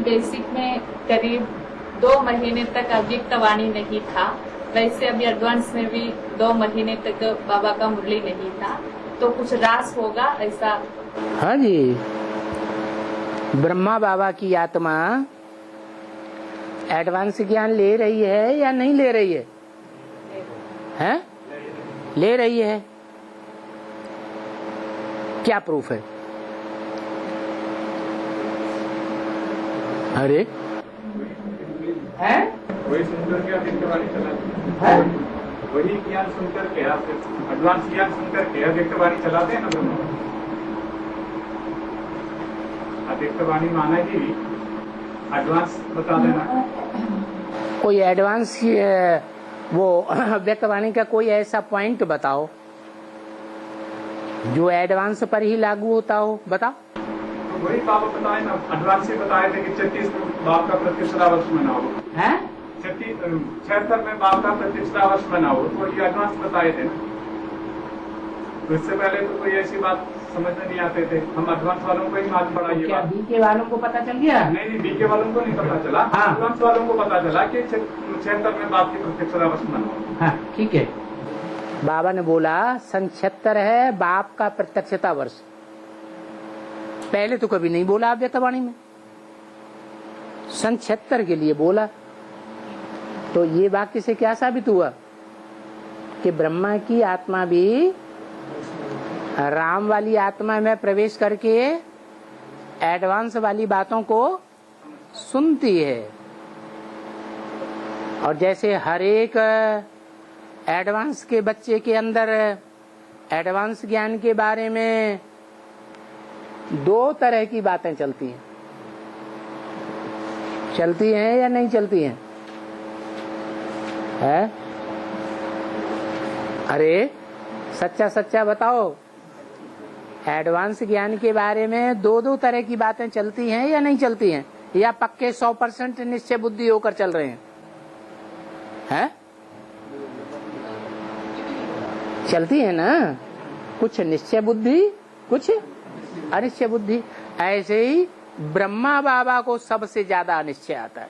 Basic में करीब 2 महीने तक अव्यक्त वाणी नहीं था, वैसे अभी एडवांस में भी 2 महीने तक बाबा का मुरली नहीं था, तो कुछ रास होगा ऐसा? हाँ जी, ब्रह्मा बाबा की आत्मा एडवांस ज्ञान ले रही है या नहीं ले रही है? हैं? ले रही है। क्या प्रूफ है? अरे है वही सुनकर के आप व्यक्तवाणी चलाते हैं, वही ज्ञान सुनकर के आप एडवांस ज्ञान सुनकर के आप व्यक्तवाणी चलाते हैं ना ब्रह्मा। आप व्यक्तवाणी माना ही एडवांस बता देना। कोई एडवांस वो व्यक्तवाणी का कोई ऐसा पॉइंट बताओ जो एडवांस पर ही लागू होता हो, बताओ। तो वही बाबा बताए ना, एडवांस ही बताए थे कि 36 बाप का प्रतिष्ठा वर्ष मनाओ है, 76 में बाप का प्रतिष्ठा वर्ष मनाओ, तो ये एडवांस बताए थे ना। तो इससे पहले तो कोई ऐसी बात समझ में नहीं आते थे, हम एडवांस वालों को ही मालूम पड़ा ये बात। बीके वालों को पता चल गया? नहीं, बीके वालों को नहीं पता चला, एडवांस वालों को पता चला कि 76 में बाप की प्रतिष्ठा वर्ष मनाओ। हाँ, ठीक है। बाबा ने बोला सन 76 है बाप का प्रत्यक्षता वर्ष। पहले तो कभी नहीं बोला व्यक्तवाणी में, सन 76 के लिए बोला। तो ये वाक्य से क्या साबित हुआ कि ब्रह्मा की आत्मा भी राम वाली आत्मा में प्रवेश करके एडवांस वाली बातों को सुनती है। और जैसे हर एक एडवांस के बच्चे के अंदर एडवांस ज्ञान के बारे में 2 तरह की बातें चलती हैं या नहीं चलती हैं? है? अरे सच्चा सच्चा बताओ, एडवांस ज्ञान के बारे में 2 तरह की बातें चलती हैं या नहीं चलती हैं? या पक्के 100% निश्चय बुद्धि होकर चल रहे हैं? हैं? चलती है ना, कुछ निश्चय बुद्धि कुछ अनिश्चय बुद्धि। ऐसे ही ब्रह्मा बाबा को सबसे ज्यादा अनिश्चय आता है।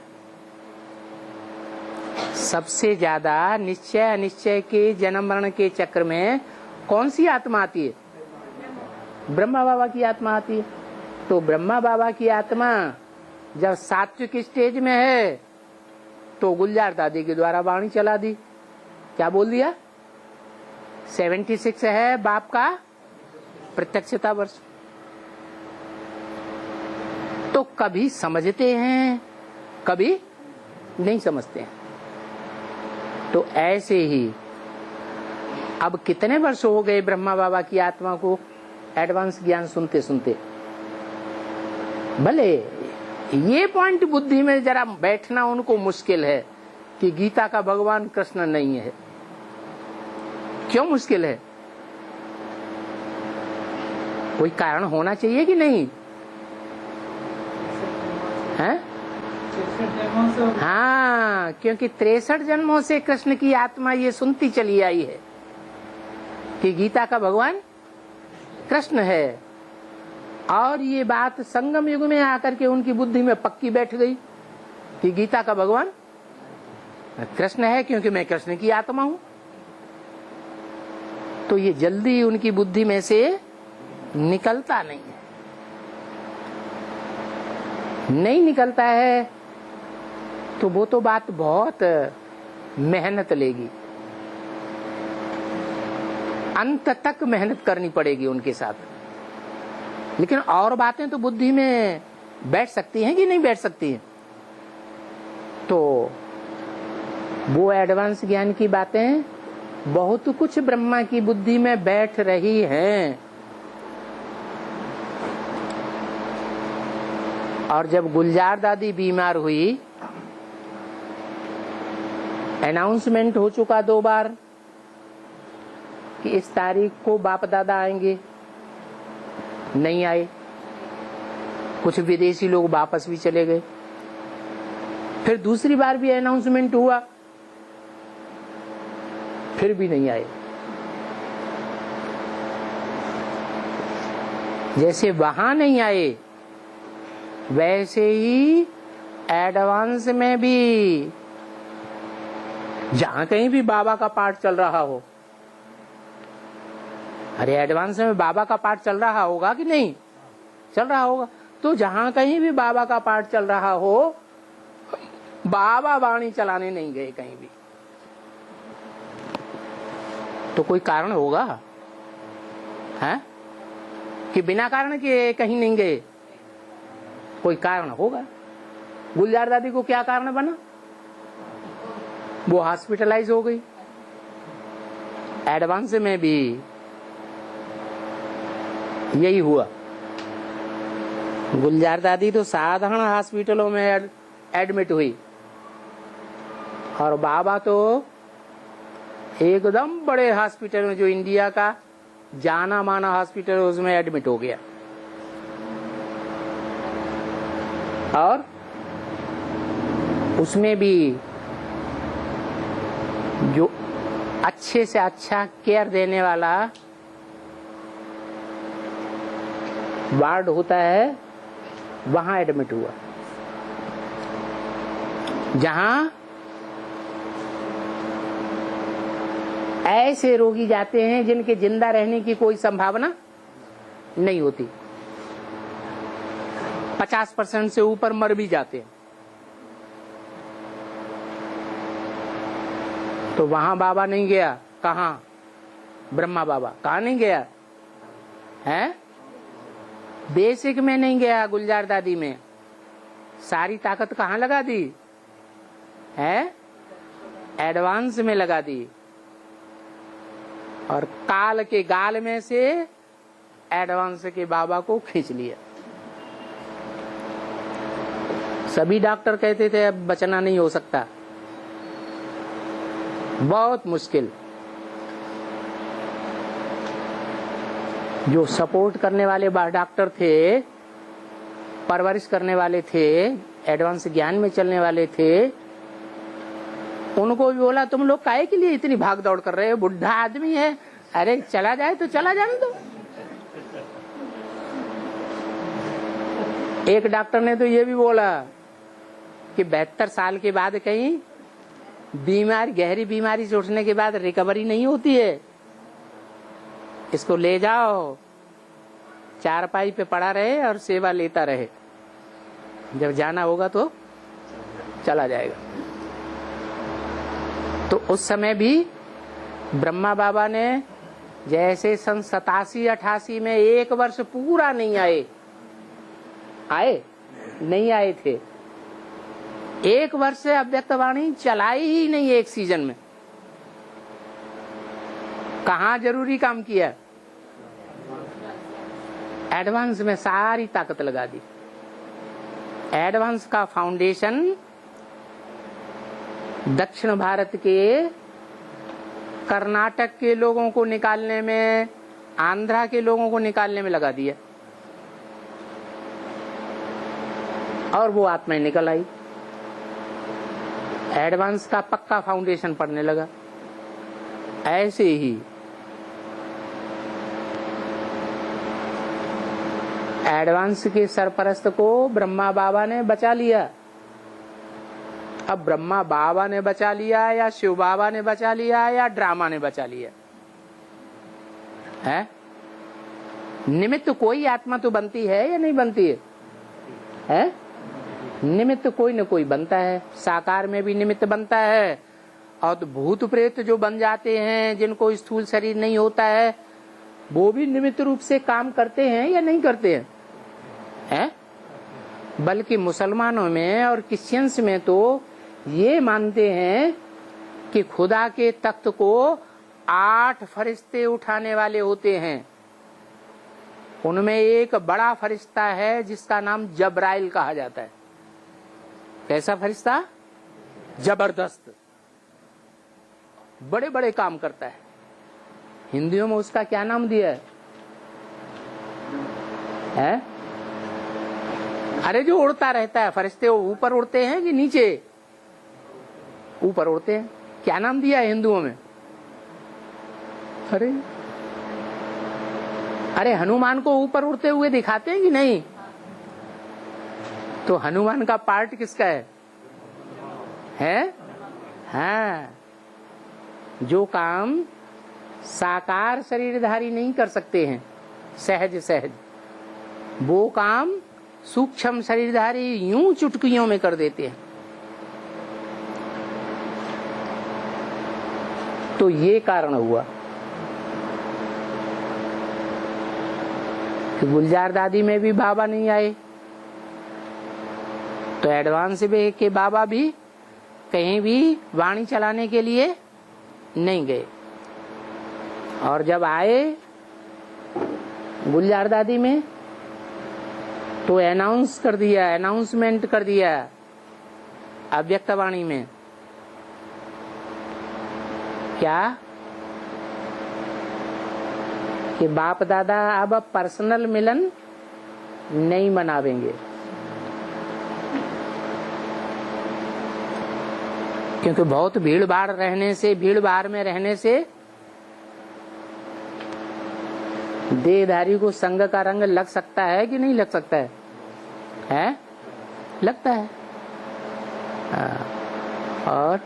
सबसे ज्यादा निश्चय अनिश्चय के जन्म मरण के चक्र में कौन सी आत्मा आती है? ब्रह्मा बाबा की आत्मा आती है। तो ब्रह्मा बाबा की आत्मा जब सात्विक स्टेज में है तो गुलजार दादी के द्वारा वाणी चला दी। क्या बोल दिया? 76 है बाप का प्रत्यक्षता वर्ष। तो कभी समझते हैं, कभी नहीं समझते हैं। तो ऐसे ही अब कितने वर्ष हो गए ब्रह्मा बाबा की आत्मा को एडवांस ज्ञान सुनते सुनते? भले ये पॉइंट बुद्धि में जरा बैठना उनको मुश्किल है कि गीता का भगवान कृष्ण नहीं है। क्यों मुश्किल है? कोई कारण होना चाहिए कि नहीं है? हाँ, क्योंकि 63 जन्मों से कृष्ण की आत्मा ये सुनती चली आई है कि गीता का भगवान कृष्ण है। और ये बात संगम युग में आकर के उनकी बुद्धि में पक्की बैठ गई कि गीता का भगवान कृष्ण है, क्योंकि मैं कृष्ण की आत्मा हूं। तो ये जल्दी उनकी बुद्धि में से निकलता नहीं है। नहीं निकलता है तो वो तो बात बहुत मेहनत लेगी, अंत तक मेहनत करनी पड़ेगी उनके साथ। लेकिन और बातें तो बुद्धि में बैठ सकती हैं कि नहीं बैठ सकती हैं? तो वो एडवांस ज्ञान की बातें बहुत कुछ ब्रह्मा की बुद्धि में बैठ रही हैं। और जब गुलजार दादी बीमार हुई, अनाउंसमेंट हो चुका 2 बार कि इस तारीख को बाप दादा आएंगे, नहीं आए। कुछ विदेशी लोग वापस भी चले गए। फिर दूसरी बार भी अनाउंसमेंट हुआ, फिर भी नहीं आए। जैसे वहां नहीं आए वैसे ही एडवांस में भी जहां कहीं भी बाबा का पाठ चल रहा हो, अरे एडवांस में बाबा का पाठ चल रहा होगा कि नहीं चल रहा होगा, तो जहां कहीं भी बाबा का पाठ चल रहा हो, बाबा वाणी चलाने नहीं गए कहीं भी, तो कोई कारण होगा है कि बिना कारण के कहीं नहीं गए, कोई कारण होगा। गुलजार दादी को क्या कारण बना, वो हॉस्पिटलाइज हो गई। एडवांस में भी यही हुआ। गुलजार दादी तो साधारण हॉस्पिटलों में एडमिट हुई और बाबा तो एकदम बड़े हॉस्पिटल में, जो इंडिया का जाना माना हॉस्पिटल, उसमें एडमिट हो गया। और उसमें भी जो अच्छे से अच्छा केयर देने वाला वार्ड होता है, वहां एडमिट हुआ, जहां ऐसे रोगी जाते हैं जिनके जिंदा रहने की कोई संभावना नहीं होती, 50% से ऊपर मर भी जाते हैं। तो वहां बाबा नहीं गया, कहां? ब्रह्मा बाबा कहां नहीं गया है? बेसिक में नहीं गया, गुलजार दादी में सारी ताकत कहां लगा दी है? एडवांस में लगा दी, और काल के गाल में से एडवांस के बाबा को खींच लिया। सभी डॉक्टर कहते थे अब बचना नहीं हो सकता, बहुत मुश्किल। जो सपोर्ट करने वाले डॉक्टर थे, परवरिश करने वाले थे, एडवांस ज्ञान में चलने वाले थे, उनको भी बोला तुम लोग काहे के लिए इतनी भाग दौड़ कर रहे हो, बुढ़ा आदमी है, अरे चला जाए तो चला जाने दो। एक डॉक्टर ने तो ये भी बोला कि 72 साल के बाद कहीं बीमारी, गहरी बीमारी से उठने के बाद रिकवरी नहीं होती है, इसको ले जाओ, चारपाई पे पड़ा रहे और सेवा लेता रहे, जब जाना होगा तो चला जाएगा। तो उस समय भी ब्रह्मा बाबा ने जैसे सन 87-88 में 1 वर्ष पूरा नहीं आए थे, 1 वर्ष से अव्यक्त वाणी चलाई ही नहीं एक सीजन में। कहाँ जरूरी काम किया? एडवांस में सारी ताकत लगा दी। एडवांस का फाउंडेशन दक्षिण भारत के, कर्नाटक के लोगों को निकालने में, आंध्रा के लोगों को निकालने में लगा दिया, और वो आत्माएं निकल आई। एडवांस का पक्का फाउंडेशन पड़ने लगा। ऐसे ही एडवांस के सरपरस्त को ब्रह्मा बाबा ने बचा लिया। अब ब्रह्मा बाबा ने बचा लिया या शिव बाबा ने बचा लिया या ड्रामा ने बचा लिया है? निमित्त कोई आत्मा तो बनती है या नहीं बनती है? निमित्त कोई न कोई बनता है। साकार में भी निमित्त बनता है, और तो भूत प्रेत जो बन जाते हैं, जिनको स्थूल शरीर नहीं होता है, वो भी निमित्त रूप से काम करते हैं या नहीं करते हैं? बल्कि मुसलमानों में और क्रिश्चियंस में तो ये मानते हैं कि खुदा के तख्त को 8 फरिश्ते उठाने वाले होते हैं। उनमें एक बड़ा फरिश्ता है जिसका नाम जब्राइल कहा जाता है। कैसा फरिश्ता? जबरदस्त, बड़े बड़े काम करता है। हिंदियों में उसका क्या नाम दिया है? अरे जो उड़ता रहता है फरिश्ते, वो ऊपर उड़ते हैं कि नीचे? ऊपर उड़ते हैं। क्या नाम दिया है हिंदुओं में? अरे हनुमान को ऊपर उड़ते हुए दिखाते हैं कि नहीं? तो हनुमान का पार्ट किसका है? हाँ, जो काम साकार शरीरधारी नहीं कर सकते हैं सहज सहज, वो काम सूक्ष्म शरीरधारी यूं चुटकियों में कर देते हैं। तो ये कारण हुआ कि गुलजार दादी में भी बाबा नहीं आए, तो एडवांस में के बाबा भी कहीं भी वाणी चलाने के लिए नहीं गए। और जब आए गुलजार दादी में तो अनाउंसमेंट कर दिया अव्यक्तवाणी में, क्या कि बाप दादा अब पर्सनल मिलन नहीं मनावेंगे, क्योंकि बहुत भीड़ भाड़ में रहने से देहधारी को संग का रंग लग सकता है कि नहीं लग सकता है? लगता है। और